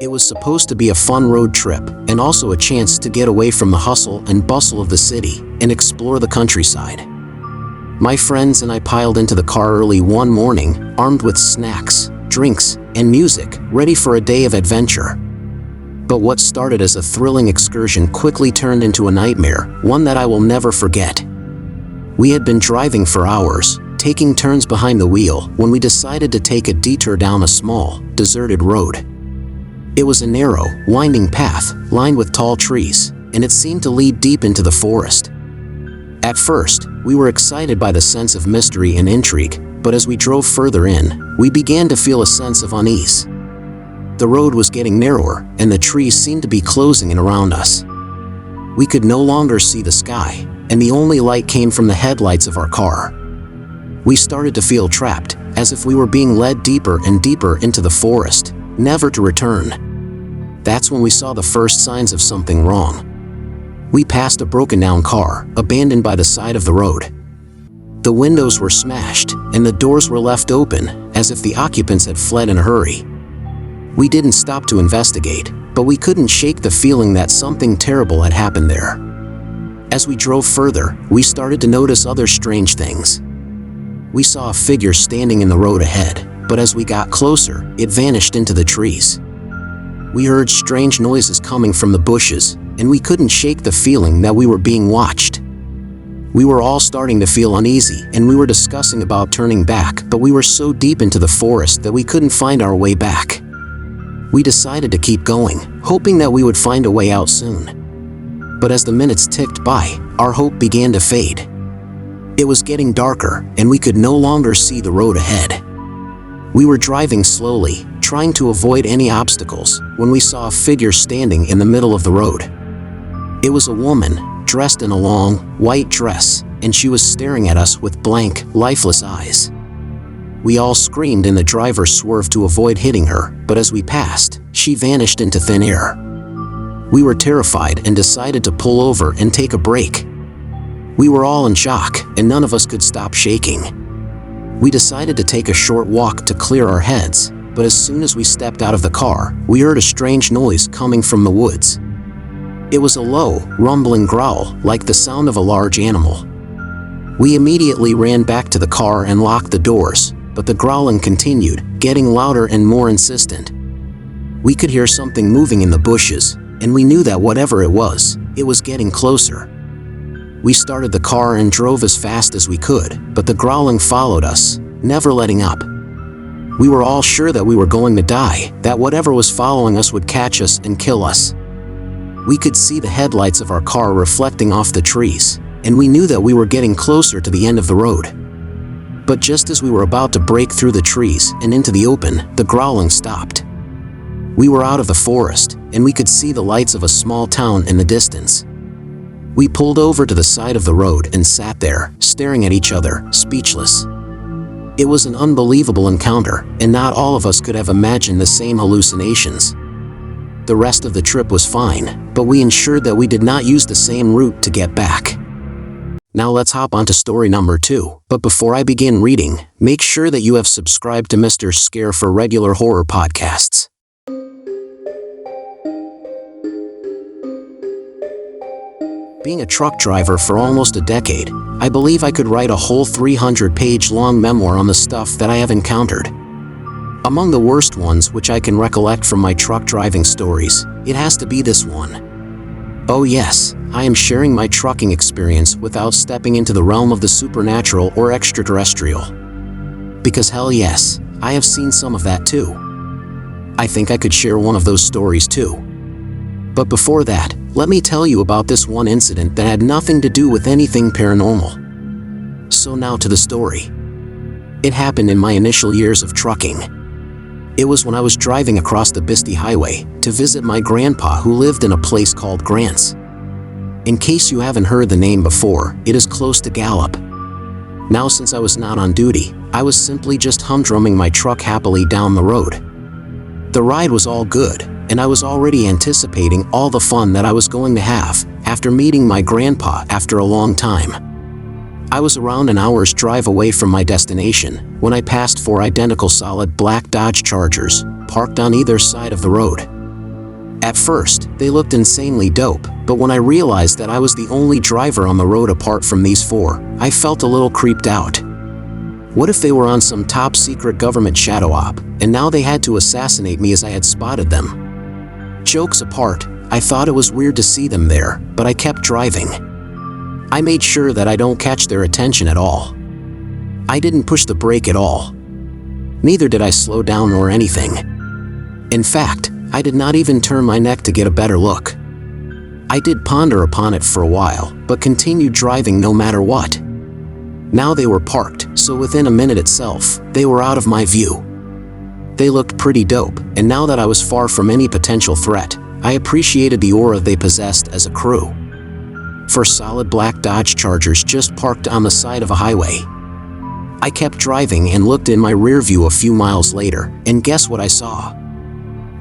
It was supposed to be a fun road trip and also a chance to get away from the hustle and bustle of the city and explore the countryside. My friends and I piled into the car early one morning, armed with snacks, drinks, and music, ready for a day of adventure. But what started as a thrilling excursion quickly turned into a nightmare, one that I will never forget. We had been driving for hours, taking turns behind the wheel, when we decided to take a detour down a small, deserted road. It was a narrow, winding path, lined with tall trees, and it seemed to lead deep into the forest. At first, we were excited by the sense of mystery and intrigue, but as we drove further in, we began to feel a sense of unease. The road was getting narrower, and the trees seemed to be closing in around us. We could no longer see the sky, and the only light came from the headlights of our car. We started to feel trapped, as if we were being led deeper and deeper into the forest, never to return. That's when we saw the first signs of something wrong. We passed a broken-down car, abandoned by the side of the road. The windows were smashed, and the doors were left open, as if the occupants had fled in a hurry. We didn't stop to investigate, but we couldn't shake the feeling that something terrible had happened there. As we drove further, we started to notice other strange things. We saw a figure standing in the road ahead, but as we got closer, it vanished into the trees. We heard strange noises coming from the bushes, and we couldn't shake the feeling that we were being watched. We were all starting to feel uneasy, and we were discussing about turning back, but we were so deep into the forest that we couldn't find our way back. We decided to keep going, hoping that we would find a way out soon. But as the minutes ticked by, our hope began to fade. It was getting darker, and we could no longer see the road ahead. We were driving slowly, trying to avoid any obstacles, when we saw a figure standing in the middle of the road. It was a woman, dressed in a long, white dress, and she was staring at us with blank, lifeless eyes. We all screamed and the driver swerved to avoid hitting her, but as we passed, she vanished into thin air. We were terrified and decided to pull over and take a break. We were all in shock, and none of us could stop shaking. We decided to take a short walk to clear our heads, but as soon as we stepped out of the car, we heard a strange noise coming from the woods. It was a low, rumbling growl, like the sound of a large animal. We immediately ran back to the car and locked the doors, but the growling continued, getting louder and more insistent. We could hear something moving in the bushes, and we knew that whatever it was getting closer. We started the car and drove as fast as we could, but the growling followed us, never letting up. We were all sure that we were going to die, that whatever was following us would catch us and kill us. We could see the headlights of our car reflecting off the trees, and we knew that we were getting closer to the end of the road. But just as we were about to break through the trees and into the open, the growling stopped. We were out of the forest, and we could see the lights of a small town in the distance. We pulled over to the side of the road and sat there, staring at each other, speechless. It was an unbelievable encounter, and not all of us could have imagined the same hallucinations. The rest of the trip was fine, but we ensured that we did not use the same route to get back. Now let's hop on to story number 2, but before I begin reading, make sure that you have subscribed to Mr. Scare for regular horror podcasts. Being a truck driver for almost a decade, I believe I could write a whole 300-page-long memoir on the stuff that I have encountered. Among the worst ones which I can recollect from my truck driving stories, it has to be this one. Oh yes, I am sharing my trucking experience without stepping into the realm of the supernatural or extraterrestrial. Because hell yes, I have seen some of that too. I think I could share one of those stories too. But before that, let me tell you about this one incident that had nothing to do with anything paranormal. So now to the story. It happened in my initial years of trucking. It was when I was driving across the Bisty Highway to visit my grandpa who lived in a place called Grants. In case you haven't heard the name before, it is close to Gallup. Now since I was not on duty, I was simply just humdrumming my truck happily down the road. The ride was all good, and I was already anticipating all the fun that I was going to have after meeting my grandpa after a long time. I was around an hour's drive away from my destination when I passed 4 identical solid black Dodge Chargers parked on either side of the road. At first, they looked insanely dope, but when I realized that I was the only driver on the road apart from these four, I felt a little creeped out. What if they were on some top-secret government shadow op, and now they had to assassinate me as I had spotted them? Jokes apart, I thought it was weird to see them there, but I kept driving. I made sure that I don't catch their attention at all. I didn't push the brake at all. Neither did I slow down or anything. In fact, I did not even turn my neck to get a better look. I did ponder upon it for a while, but continued driving no matter what. Now they were parked, so within a minute itself, they were out of my view. They looked pretty dope, and now that I was far from any potential threat, I appreciated the aura they possessed as a crew. Four solid black Dodge Chargers just parked on the side of a highway. I kept driving and looked in my rear view a few miles later, and guess what I saw?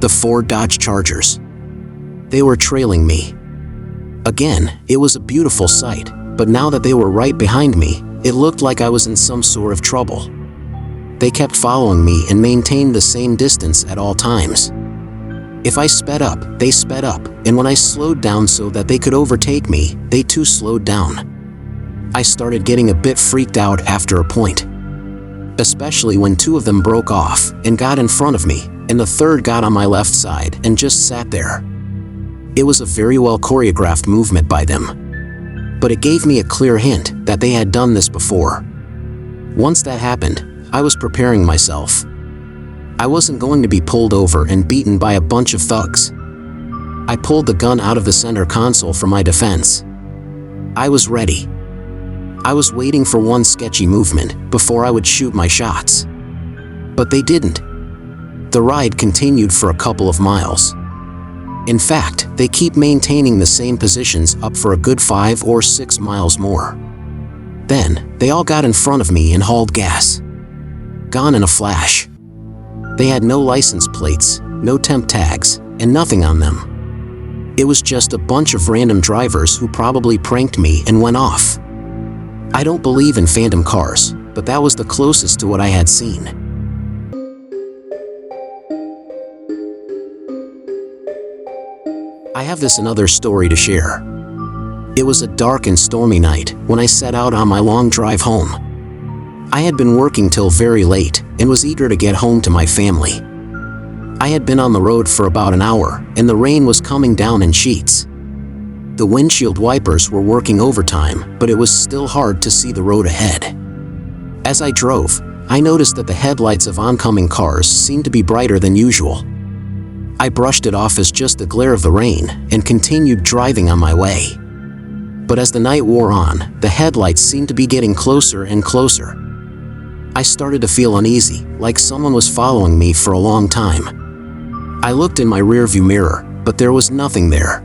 The 4 Dodge Chargers. They were trailing me. Again, it was a beautiful sight, but now that they were right behind me, it looked like I was in some sort of trouble. They kept following me and maintained the same distance at all times. If I sped up, they sped up, and when I slowed down so that they could overtake me, they too slowed down. I started getting a bit freaked out after a point, especially when 2 of them broke off and got in front of me, and the third got on my left side and just sat there. It was a very well choreographed movement by them, but it gave me a clear hint that they had done this before. Once that happened, I was preparing myself. I wasn't going to be pulled over and beaten by a bunch of thugs. I pulled the gun out of the center console for my defense. I was ready. I was waiting for one sketchy movement before I would shoot my shots. But they didn't. The ride continued for a couple of miles. In fact, they keep maintaining the same positions up for a good 5 or 6 miles more. Then, they all got in front of me and hauled gas. Gone in a flash. They had no license plates, no temp tags, and nothing on them. It was just a bunch of random drivers who probably pranked me and went off. I don't believe in phantom cars, but that was the closest to what I had seen. I have this another story to share. It was a dark and stormy night when I set out on my long drive home. I had been working till very late and was eager to get home to my family. I had been on the road for about an hour and the rain was coming down in sheets. The windshield wipers were working overtime, but it was still hard to see the road ahead. As I drove, I noticed that the headlights of oncoming cars seemed to be brighter than usual. I brushed it off as just the glare of the rain and continued driving on my way. But as the night wore on, the headlights seemed to be getting closer and closer. I started to feel uneasy, like someone was following me for a long time. I looked in my rearview mirror, but there was nothing there.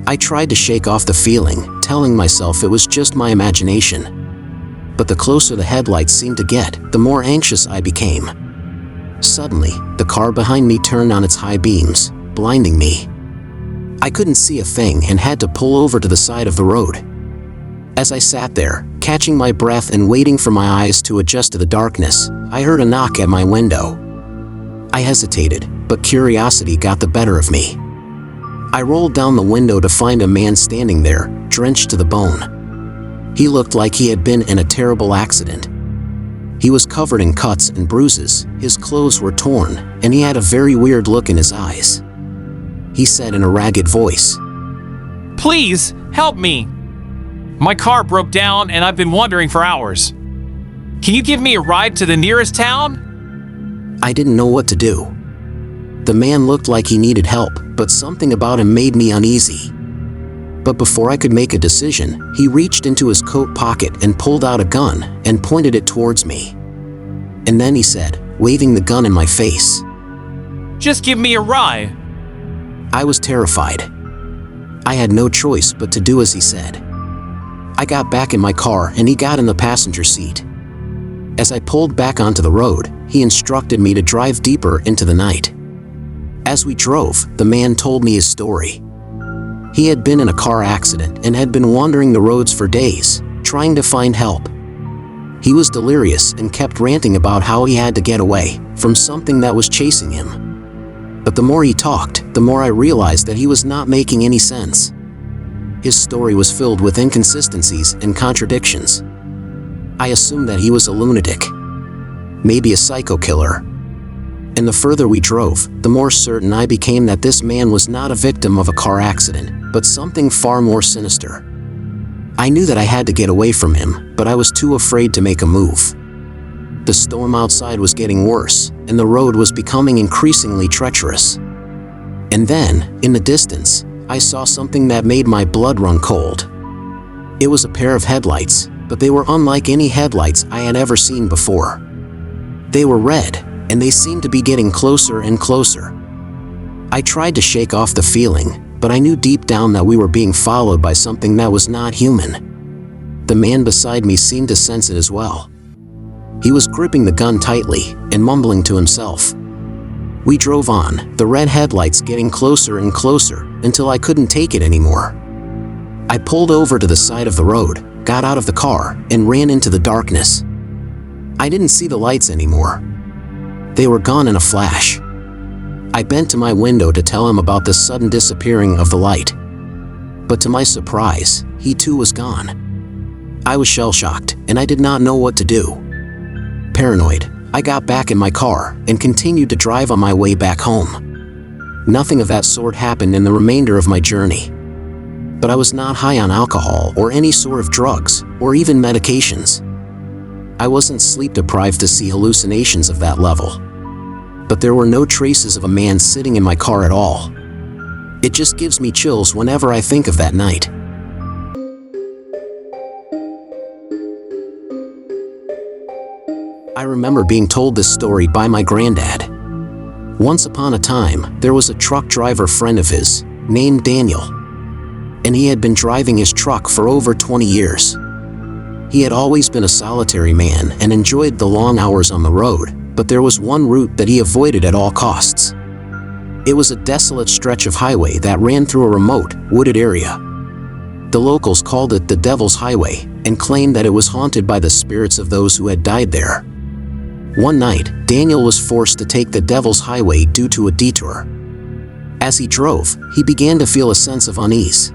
I tried to shake off the feeling, telling myself it was just my imagination. But the closer the headlights seemed to get, the more anxious I became. Suddenly, the car behind me turned on its high beams, blinding me. I couldn't see a thing and had to pull over to the side of the road. As I sat there, catching my breath and waiting for my eyes to adjust to the darkness, I heard a knock at my window. I hesitated, but curiosity got the better of me. I rolled down the window to find a man standing there, drenched to the bone. He looked like he had been in a terrible accident. He was covered in cuts and bruises, his clothes were torn, and he had a very weird look in his eyes. He said in a ragged voice, "Please, help me. My car broke down and I've been wandering for hours. Can you give me a ride to the nearest town?" I didn't know what to do. The man looked like he needed help, but something about him made me uneasy. But before I could make a decision, he reached into his coat pocket and pulled out a gun and pointed it towards me. And then he said, waving the gun in my face, "Just give me a ride." I was terrified. I had no choice but to do as he said. I got back in my car and he got in the passenger seat. As I pulled back onto the road, he instructed me to drive deeper into the night. As we drove, the man told me his story. He had been in a car accident and had been wandering the roads for days, trying to find help. He was delirious and kept ranting about how he had to get away from something that was chasing him. But the more he talked, the more I realized that he was not making any sense. His story was filled with inconsistencies and contradictions. I assumed that he was a lunatic, maybe a psycho killer. And the further we drove, the more certain I became that this man was not a victim of a car accident, but something far more sinister. I knew that I had to get away from him, but I was too afraid to make a move. The storm outside was getting worse, and the road was becoming increasingly treacherous. And then, in the distance, I saw something that made my blood run cold. It was a pair of headlights, but they were unlike any headlights I had ever seen before. They were red, and they seemed to be getting closer and closer. I tried to shake off the feeling, but I knew deep down that we were being followed by something that was not human. The man beside me seemed to sense it as well. He was gripping the gun tightly and mumbling to himself. We drove on, the red headlights getting closer and closer, until I couldn't take it anymore. I pulled over to the side of the road, got out of the car, and ran into the darkness. I didn't see the lights anymore. They were gone in a flash. I bent to my window to tell him about the sudden disappearing of the light. But to my surprise, he too was gone. I was shell-shocked, and I did not know what to do. Paranoid, I got back in my car and continued to drive on my way back home. Nothing of that sort happened in the remainder of my journey. But I was not high on alcohol or any sort of drugs, or even medications. I wasn't sleep-deprived to see hallucinations of that level. But there were no traces of a man sitting in my car at all. It just gives me chills whenever I think of that night. I remember being told this story by my granddad. Once upon a time, there was a truck driver friend of his, named Daniel. And he had been driving his truck for over 20 years. He had always been a solitary man and enjoyed the long hours on the road, but there was one route that he avoided at all costs. It was a desolate stretch of highway that ran through a remote, wooded area. The locals called it the Devil's Highway and claimed that it was haunted by the spirits of those who had died there. One night, Daniel was forced to take the Devil's Highway due to a detour. As he drove, he began to feel a sense of unease.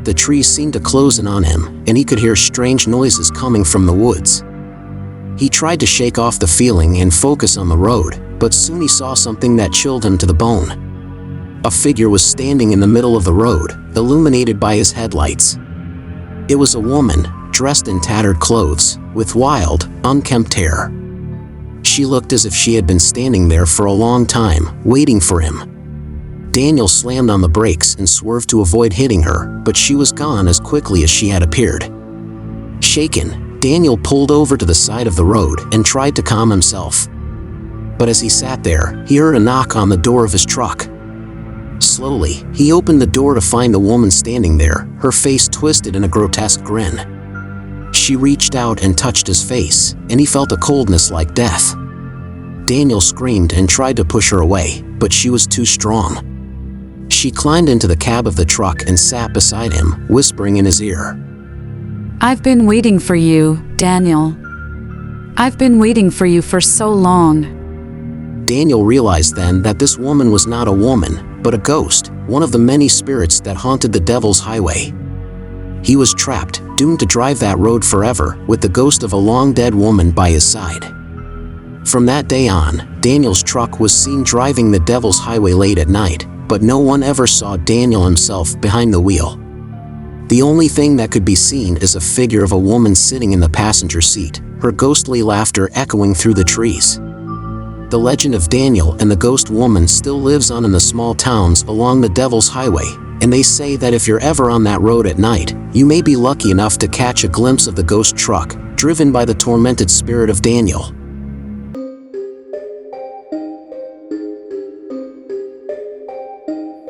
The trees seemed to close in on him, and he could hear strange noises coming from the woods. He tried to shake off the feeling and focus on the road, but soon he saw something that chilled him to the bone. A figure was standing in the middle of the road, illuminated by his headlights. It was a woman, dressed in tattered clothes, with wild, unkempt hair. She looked as if she had been standing there for a long time, waiting for him. Daniel slammed on the brakes and swerved to avoid hitting her, but she was gone as quickly as she had appeared. Shaken, Daniel pulled over to the side of the road and tried to calm himself. But as he sat there, he heard a knock on the door of his truck. Slowly, he opened the door to find the woman standing there, her face twisted in a grotesque grin. She reached out and touched his face, and he felt a coldness like death. Daniel screamed and tried to push her away, but she was too strong. She climbed into the cab of the truck and sat beside him, whispering in his ear. "I've been waiting for you, Daniel. I've been waiting for you for so long." Daniel realized then that this woman was not a woman, but a ghost, one of the many spirits that haunted the Devil's Highway. He was trapped, doomed to drive that road forever, with the ghost of a long-dead woman by his side. From that day on, Daniel's truck was seen driving the Devil's Highway late at night, but no one ever saw Daniel himself behind the wheel. The only thing that could be seen is a figure of a woman sitting in the passenger seat, her ghostly laughter echoing through the trees. The legend of Daniel and the ghost woman still lives on in the small towns along the Devil's Highway, and they say that if you're ever on that road at night, you may be lucky enough to catch a glimpse of the ghost truck, driven by the tormented spirit of Daniel.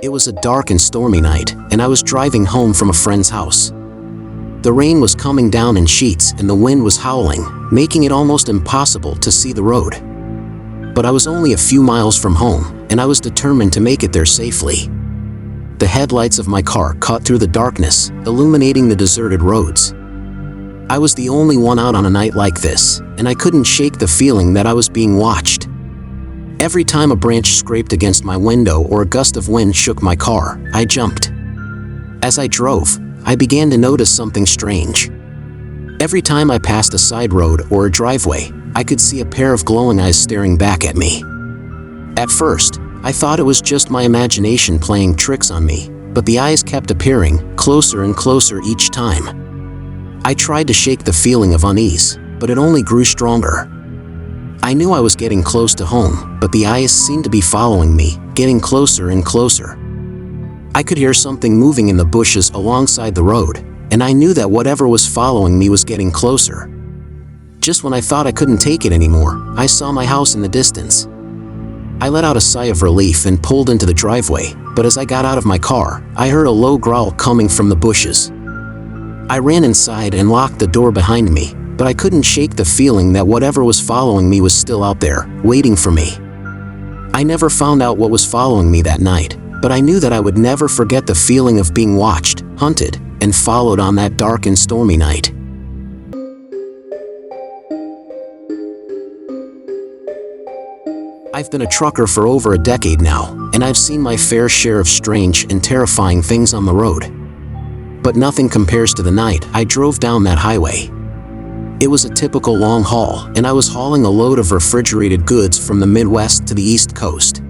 It was a dark and stormy night, and I was driving home from a friend's house. The rain was coming down in sheets and the wind was howling, making it almost impossible to see the road. But I was only a few miles from home, and I was determined to make it there safely. The headlights of my car cut through the darkness, illuminating the deserted roads. I was the only one out on a night like this, and I couldn't shake the feeling that I was being watched. Every time a branch scraped against my window or a gust of wind shook my car, I jumped. As I drove, I began to notice something strange. Every time I passed a side road or a driveway, I could see a pair of glowing eyes staring back at me. At first, I thought it was just my imagination playing tricks on me, but the eyes kept appearing, closer and closer each time. I tried to shake the feeling of unease, but it only grew stronger. I knew I was getting close to home, but the eyes seemed to be following me, getting closer and closer. I could hear something moving in the bushes alongside the road, and I knew that whatever was following me was getting closer. Just when I thought I couldn't take it anymore, I saw my house in the distance. I let out a sigh of relief and pulled into the driveway, but as I got out of my car, I heard a low growl coming from the bushes. I ran inside and locked the door behind me, but I couldn't shake the feeling that whatever was following me was still out there, waiting for me. I never found out what was following me that night, but I knew that I would never forget the feeling of being watched, hunted, and followed on that dark and stormy night. I've been a trucker for over a decade now, and I've seen my fair share of strange and terrifying things on the road. But nothing compares to the night I drove down that highway. It was a typical long haul, and I was hauling a load of refrigerated goods from the Midwest to the East Coast.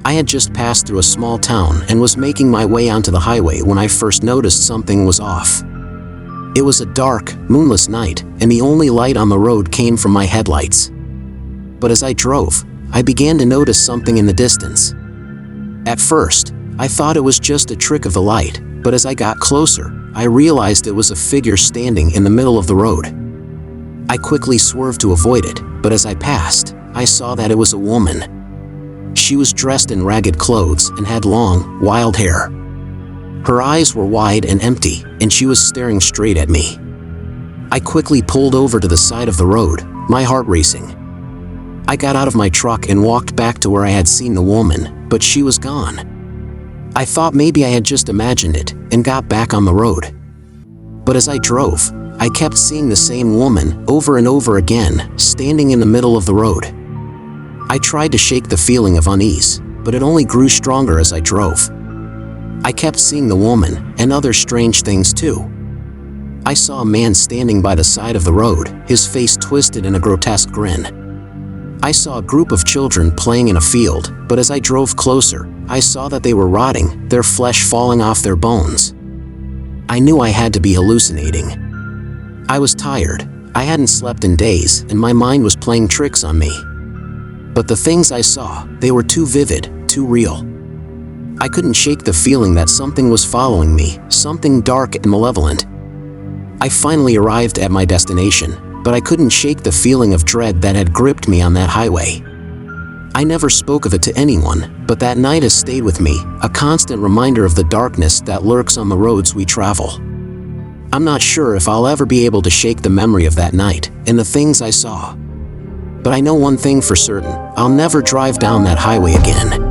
I had just passed through a small town and was making my way onto the highway when I first noticed something was off. It was a dark, moonless night, and the only light on the road came from my headlights. But as I drove, I began to notice something in the distance. At first, I thought it was just a trick of the light, but as I got closer, I realized it was a figure standing in the middle of the road. I quickly swerved to avoid it, but as I passed, I saw that it was a woman. She was dressed in ragged clothes and had long, wild hair. Her eyes were wide and empty, and she was staring straight at me. I quickly pulled over to the side of the road, my heart racing. I got out of my truck and walked back to where I had seen the woman, but she was gone. I thought maybe I had just imagined it and got back on the road. But as I drove, I kept seeing the same woman over and over again, standing in the middle of the road. I tried to shake the feeling of unease, but it only grew stronger as I drove. I kept seeing the woman and other strange things too. I saw a man standing by the side of the road, his face twisted in a grotesque grin. I saw a group of children playing in a field, but as I drove closer, I saw that they were rotting, their flesh falling off their bones. I knew I had to be hallucinating. I was tired, I hadn't slept in days, and my mind was playing tricks on me. But the things I saw, they were too vivid, too real. I couldn't shake the feeling that something was following me, something dark and malevolent. I finally arrived at my destination, but I couldn't shake the feeling of dread that had gripped me on that highway. I never spoke of it to anyone, but that night has stayed with me, a constant reminder of the darkness that lurks on the roads we travel. I'm not sure if I'll ever be able to shake the memory of that night and the things I saw. But I know one thing for certain, I'll never drive down that highway again.